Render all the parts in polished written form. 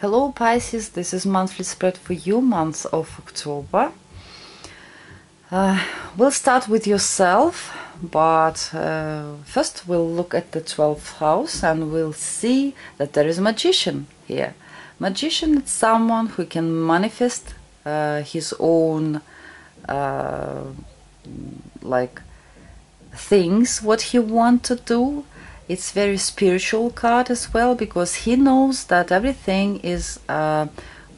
Hello Pisces, this is monthly spread for you, month of October. We'll start with yourself, but first we'll look at the 12th house and we'll see that there is a magician here. Magician is someone who can manifest his own things, what he wants to do. It's very spiritual card as well, because he knows that everything is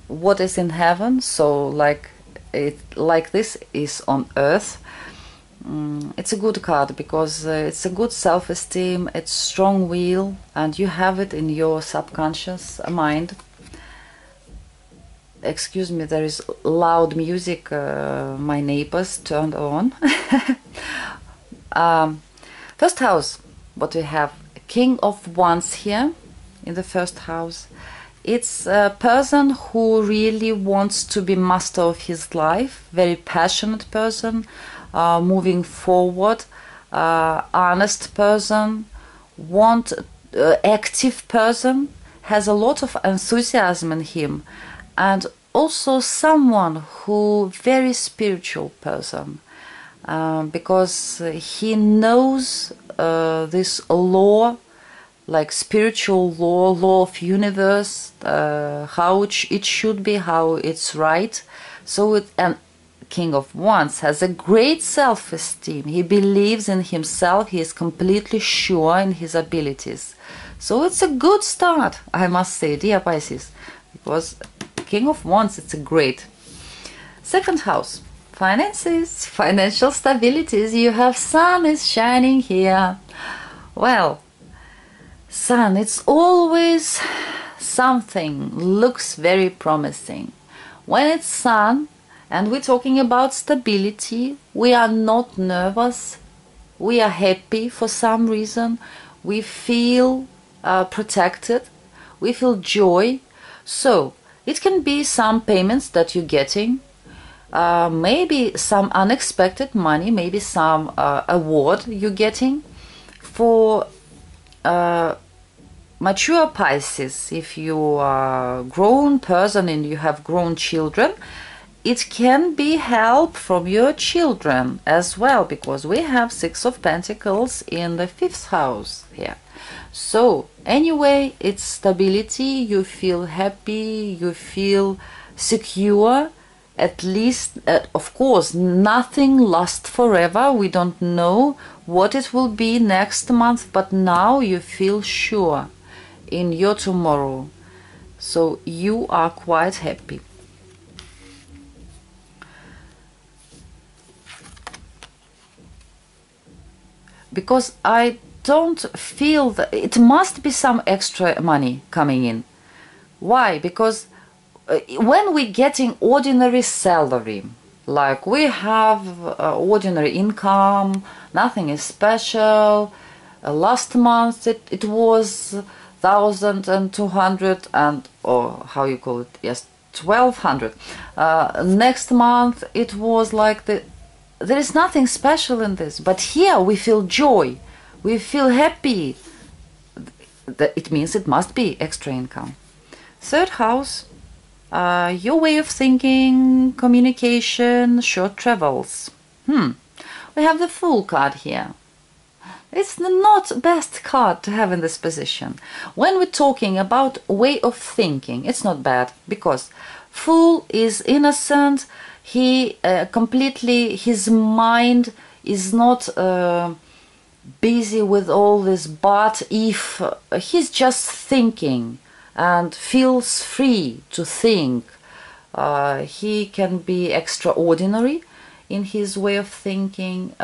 what is in heaven, so like this is on earth. It's a good card because it's a good self-esteem, it's strong will, and you have it in your subconscious mind. Excuse me, there is loud music, my neighbors turned on. First house, what we have, King of Wands here in the first house. It's a person who really wants to be master of his life, very passionate person, moving forward, honest person, active person, has a lot of enthusiasm in him, and also someone who very spiritual person, because he knows this law, like spiritual law of universe, how it should be, how it's right. So and King of Wands has a great self-esteem. He believes in himself. He is completely sure in his abilities. So it's a good start, I must say, dear Pisces, because King of Wands, it's a great. Second house, finances, financial stabilities. You have Sun is shining here. Well, Sun, it's always something looks very promising. When it's Sun and we're talking about stability, we are not nervous, we are happy for some reason, we feel protected, we feel joy. So it can be some payments that you're getting, maybe some unexpected money, maybe some award you're getting. For mature Pisces, if you are a grown person and you have grown children, it can be help from your children as well, because we have Six of Pentacles in the 5th house here. So anyway, it's stability, you feel happy, you feel secure, at least. Of course, nothing lasts forever, we don't know what it will be next month, but now you feel sure in your tomorrow, so you are quite happy. Because I don't feel that it must be some extra money coming in. Why? Because when we're getting ordinary salary, like we have ordinary income, nothing is special. Last month it was 1,200 and, or how you call it, yes, 1,200. Next month it was like there is nothing special in this, but here we feel joy, we feel happy. It means it must be extra income. Third house, your way of thinking, communication, short travels. We have the Fool card here. It's not best card to have in this position. When we're talking about way of thinking, it's not bad, because Fool is innocent. He completely, his mind is not busy with all this, but if he's just thinking and feels free to think, he can be extraordinary in his way of thinking.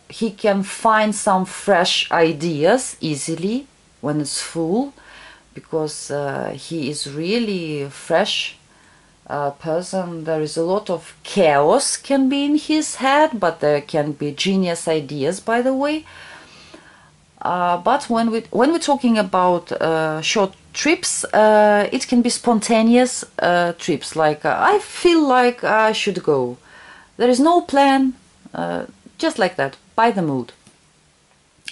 He can find some fresh ideas easily when it's Fool, because he is really fresh person. There is a lot of chaos can be in his head, but there can be genius ideas, by the way. But when we're talking about short trips, it can be spontaneous trips, like I feel like I should go. There is no plan, just like that, by the mood.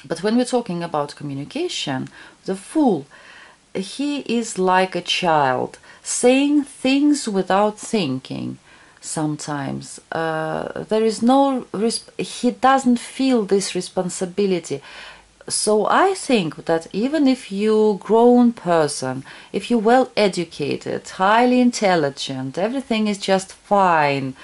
But when we're talking about communication, the Fool, he is like a child, saying things without thinking. Sometimes there is no, he doesn't feel this responsibility. So I think that even if you grown person, if you're well educated, highly intelligent, everything is just fine,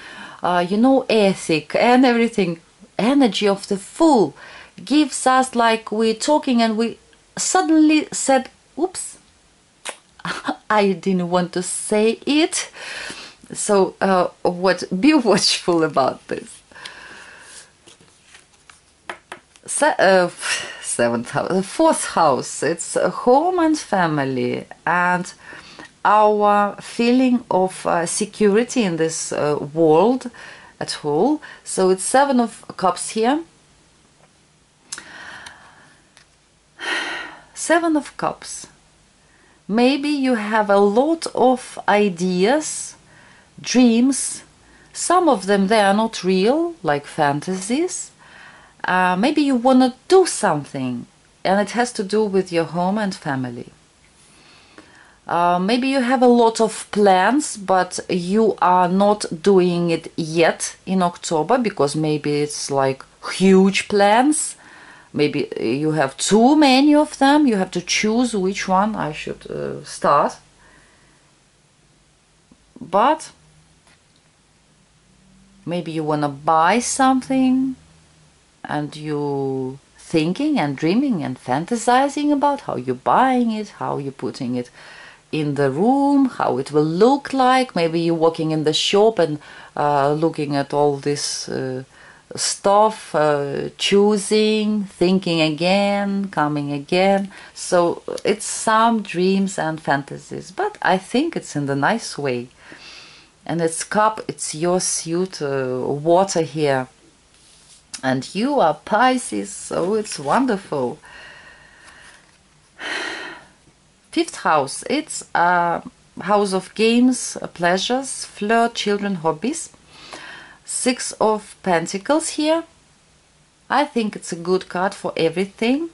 you know, ethic and everything, energy of the fool gives us like we're talking and we suddenly said, oops, I didn't want to say it. So be watchful about this. Seventh house, the fourth house, it's home and family and our feeling of security in this world at whole. So it's Seven of Cups here. Seven of Cups. Maybe you have a lot of ideas, dreams. Some of them, they are not real, like fantasies. Maybe you want to do something and it has to do with your home and family. Maybe you have a lot of plans, but you are not doing it yet in October because maybe it's like huge plans. Maybe you have too many of them. You have to choose which one I should start. But maybe you want to buy something and you thinking and dreaming and fantasizing about how you're buying it, how you're putting it in the room, how it will look like. Maybe you're walking in the shop and looking at all this stuff, choosing, thinking again, coming again. So it's some dreams and fantasies, but I think it's in the nice way. And it's cup, it's your suit, water here. And you are Pisces, so it's wonderful. Fifth house, it's a house of games, pleasures, flirt, children, hobbies. Six of Pentacles here. I think it's a good card for everything.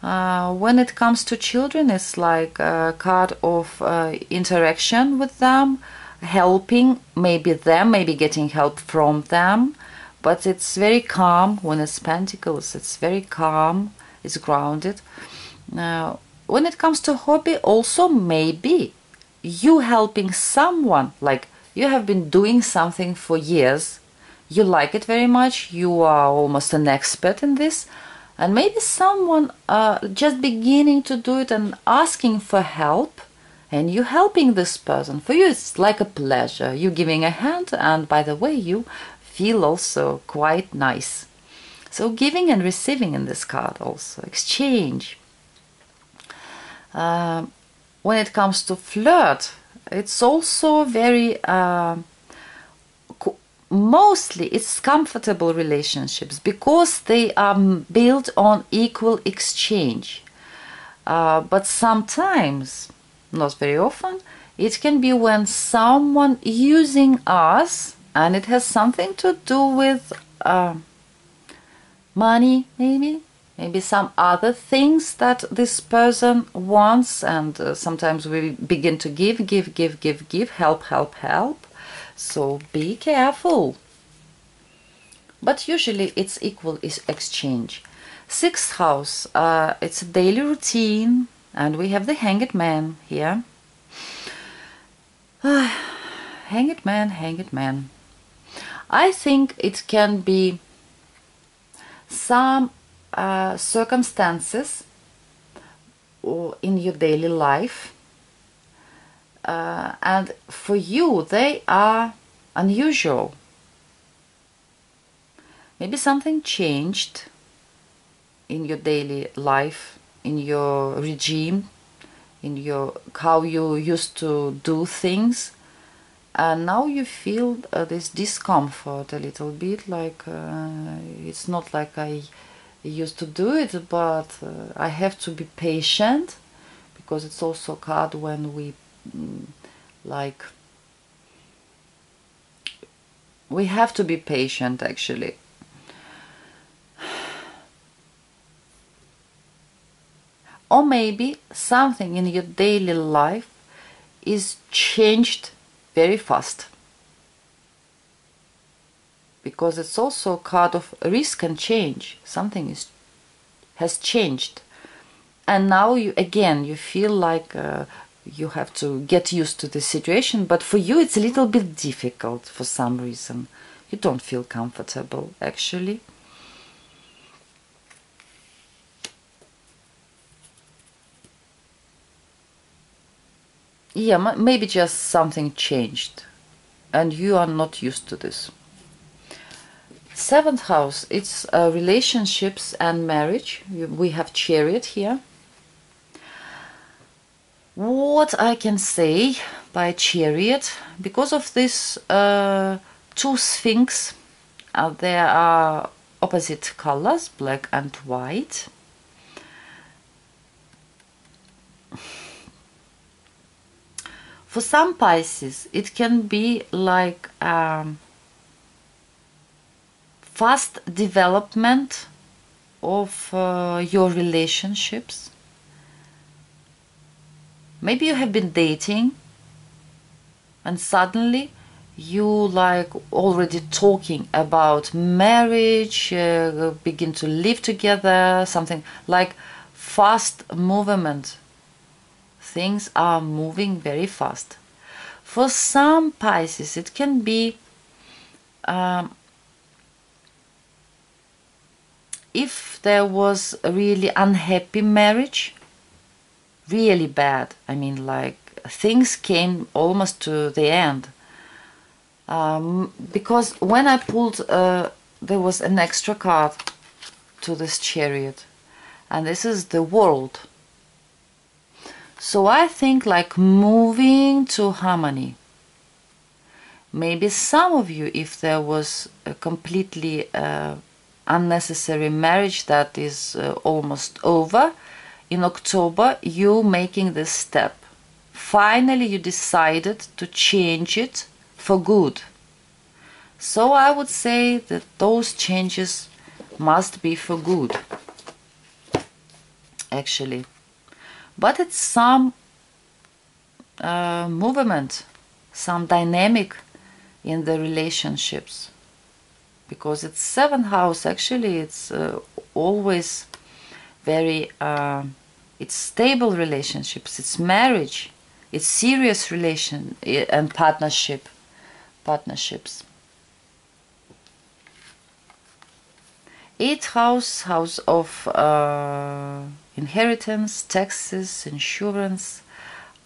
When it comes to children, it's like a card of interaction with them, helping maybe them, maybe getting help from them. But it's very calm. When it's Pentacles, it's very calm, it's grounded. Now, when it comes to hobby, also maybe you helping someone, like you have been doing something for years, you like it very much, you are almost an expert in this, and maybe someone just beginning to do it and asking for help, and you helping this person. For you, it's like a pleasure. You giving a hand, and by the way, you feel also quite nice. So giving and receiving in this card also, exchange. When it comes to flirt, it's also very mostly it's comfortable relationships because they are built on equal exchange. But sometimes, not very often, it can be when someone using us, and it has something to do with money, maybe some other things that this person wants, and sometimes we begin to give, help. So be careful. But usually it's equal exchange. Sixth house, it's a daily routine, and we have the Hanged Man here. Hanged Man. I think it can be some circumstances in your daily life, and for you they are unusual. Maybe something changed in your daily life, in your regime, in your how you used to do things, and now you feel this discomfort a little bit, like it's not like I used to do it, but I have to be patient, because it's also a card when we like we have to be patient actually. Or maybe something in your daily life is changed very fast. Because it's also a card of risk and change. Something has changed. And now you feel like you have to get used to the situation, but for you it's a little bit difficult for some reason. You don't feel comfortable, actually. Yeah, maybe just something changed and you are not used to this. Seventh house, it's relationships and marriage. We have Chariot here. What I can say by Chariot, because of this two Sphinx, there are opposite colors, black and white. For some Pisces, it can be like fast development of your relationships. Maybe you have been dating and suddenly you like already talking about marriage, begin to live together, something like fast movement. Things are moving very fast. For some Pisces, it can be if there was a really unhappy marriage, really bad, I mean, like things came almost to the end. Because when I pulled, there was an extra card to this Chariot, and this is the World. So I think like moving to harmony. Maybe some of you, if there was a completely unnecessary marriage that is almost over, in October you making this step. Finally you decided to change it for good. So I would say that those changes must be for good, actually. But it's some movement, some dynamic in the relationships. Because it's seventh house, actually, it's always very, it's stable relationships, it's marriage, it's serious relation and partnerships. Eighth house, house of inheritance, taxes, insurance,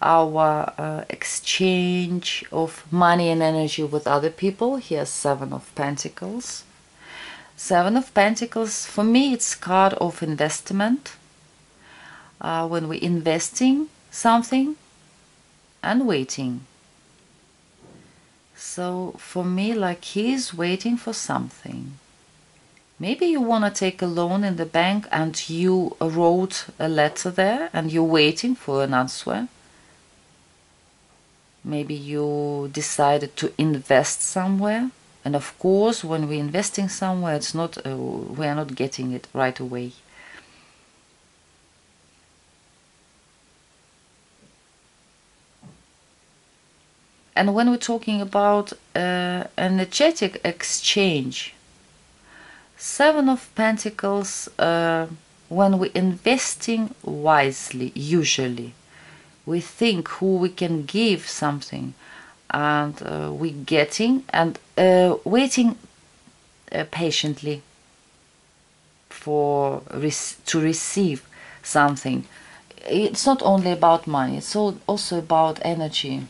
our exchange of money and energy with other people. Here's Seven of Pentacles. Seven of Pentacles, for me, it's card of investment. When we're investing something and waiting. So for me, like he's waiting for something. Maybe you want to take a loan in the bank and you wrote a letter there and you're waiting for an answer. Maybe you decided to invest somewhere. And of course, when we're investing somewhere, it's not we are not getting it right away. And when we're talking about energetic exchange, Seven of Pentacles, when we're investing wisely, usually, we think who we can give something, and we're getting and waiting patiently for to receive something. It's not only about money, it's also about energy.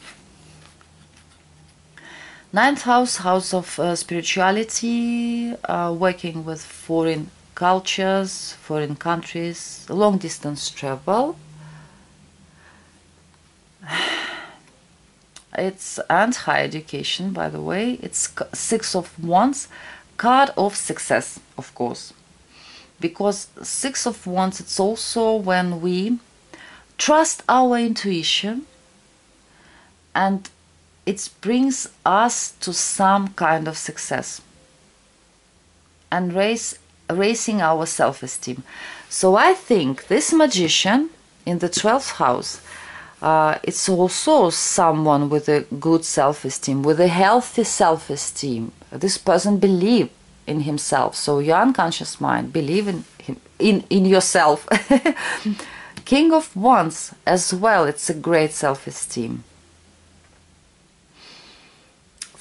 Ninth house, house of spirituality, working with foreign cultures, foreign countries, long distance travel. It's and higher education, by the way. It's Six of Wands, card of success, of course. Because Six of Wands, it's also when we trust our intuition and it brings us to some kind of success and raising our self-esteem. So I think this magician in the 12th house, it's also someone with a good self-esteem, with a healthy self-esteem. This person believes in himself. So your unconscious mind believe in him, in yourself. King of Wands as well, it's a great self-esteem.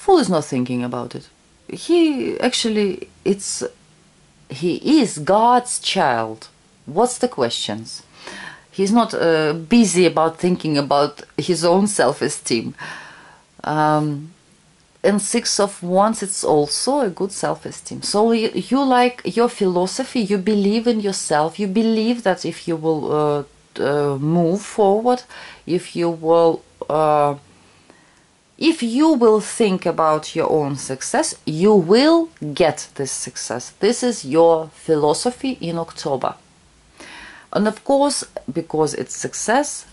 Fool is not thinking about it. He is God's child. What's the questions? He's not busy about thinking about his own self-esteem. And Six of Wands, it's also a good self-esteem. So you like your philosophy, you believe in yourself, you believe that if you will move forward, if you will think about your own success, you will get this success. This is your philosophy in October. And of course, because it's success,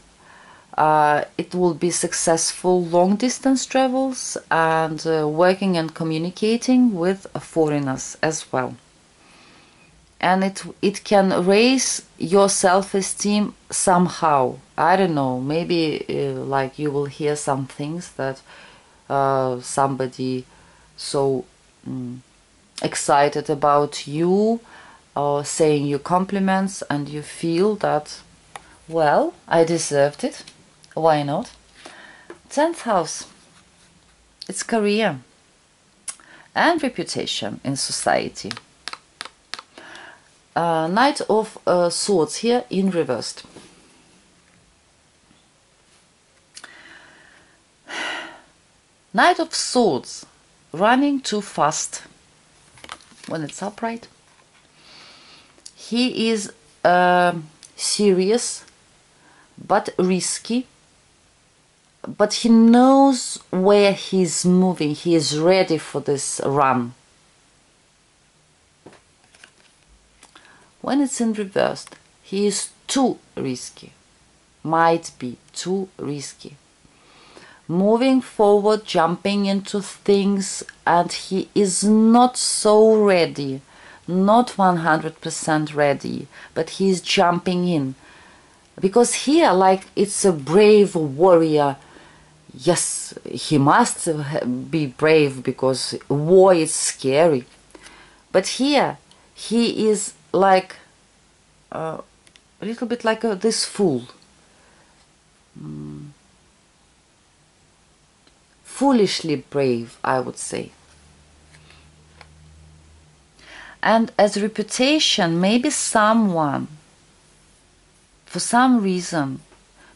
it will be successful long distance travels and working and communicating with foreigners as well. And it can raise your self-esteem somehow. I don't know, maybe like you will hear some things that somebody so excited about you, saying you compliments, and you feel that, well, I deserved it. Why not? 10th house, it's career and reputation in society. Knight of Swords here in reversed. Knight of Swords, running too fast when it's upright. He is serious but risky, but he knows where he's moving. He is ready for this run. When it's in reversed, he is too risky, might be too risky. Moving forward, jumping into things, and he is not so ready, not 100% ready, but he is jumping in. Because here, like, it's a brave warrior. Yes, he must be brave because war is scary. But here, he is like a little bit like this fool. Foolishly brave, I would say. And as reputation, maybe someone, for some reason,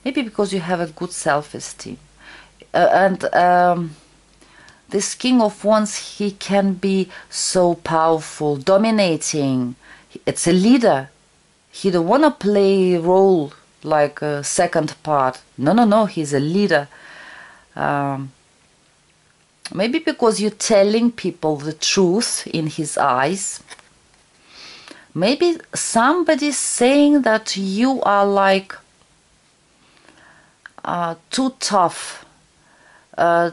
maybe because you have a good self-esteem, this King of Wands, he can be so powerful, dominating. It's a leader. He don't want to play a role like a second part. No, he's a leader. Maybe because you're telling people the truth in his eyes. Maybe somebody's saying that you are like too tough,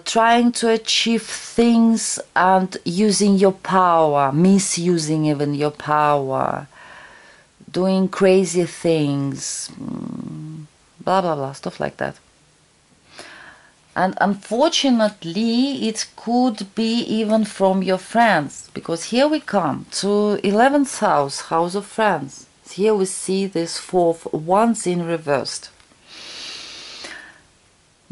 trying to achieve things and using your power, misusing even your power, doing crazy things, blah blah blah, stuff like that. And unfortunately, it could be even from your friends, because here we come to 11th house, house of friends. Here we see this 4th Wands in reversed.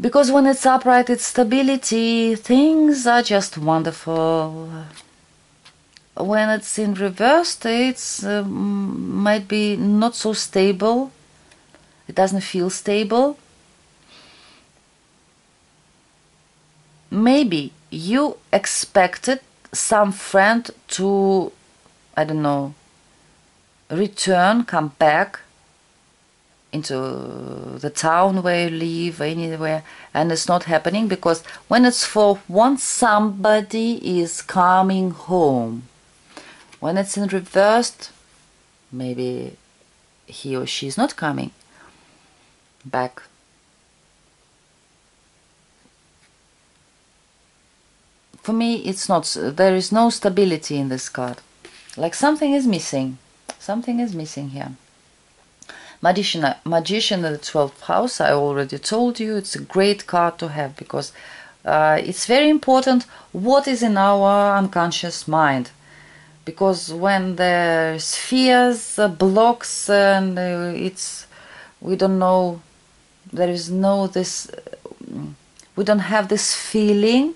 Because when it's upright, it's stability, things are just wonderful. When it's in reversed, it's might be not so stable. It doesn't feel stable. Maybe you expected some friend to, I don't know, return, come back into the town where you live, anywhere, and it's not happening, because when it's for once, somebody is coming home. When it's in reversed, maybe he or she is not coming back. For me, it's not, there is no stability in this card. Like something is missing. Something is missing here. Magician in the 12th house, I already told you, it's a great card to have, because it's very important what is in our unconscious mind. Because when there's fears, blocks, and we don't know, there is no this, we don't have this feeling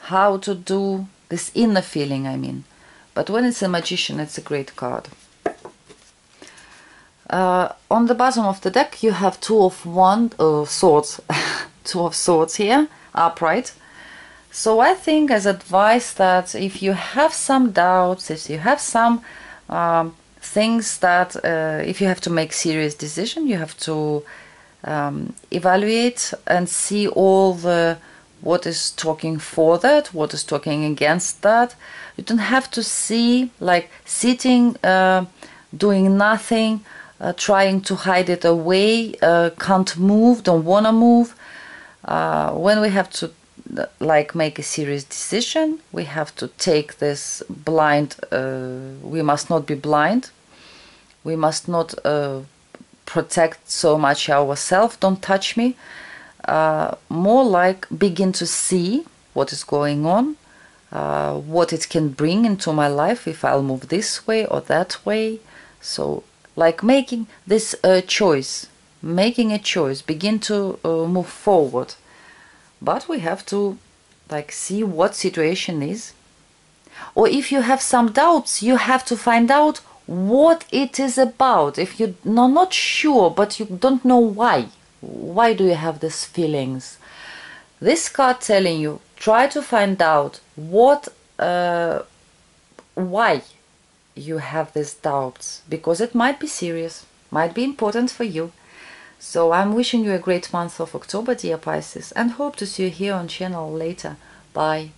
how to do this inner feeling, I mean. But when it's a magician, it's a great card. On the bottom of the deck, you have two of swords, two of swords here, upright. So I think as advice that if you have some doubts, if you have some things that if you have to make serious decision, you have to evaluate and see all the what is talking for that, what is talking against that. You don't have to see like sitting, doing nothing, trying to hide it away, can't move, don't want to move. When we have to like make a serious decision, we have to take this blind, we must not be blind, we must not protect so much ourselves, don't touch me, more like begin to see what is going on, what it can bring into my life if I'll move this way or that way. So like making this choice, making a choice, begin to move forward. But we have to like see what situation is. Or if you have some doubts, you have to find out what it is about. If you're not sure, but you don't know why. Why do you have these feelings? This card telling you, try to find out what, why you have these doubts. Because it might be serious, might be important for you. So I'm wishing you a great month of October, dear Pisces, and hope to see you here on channel later. Bye.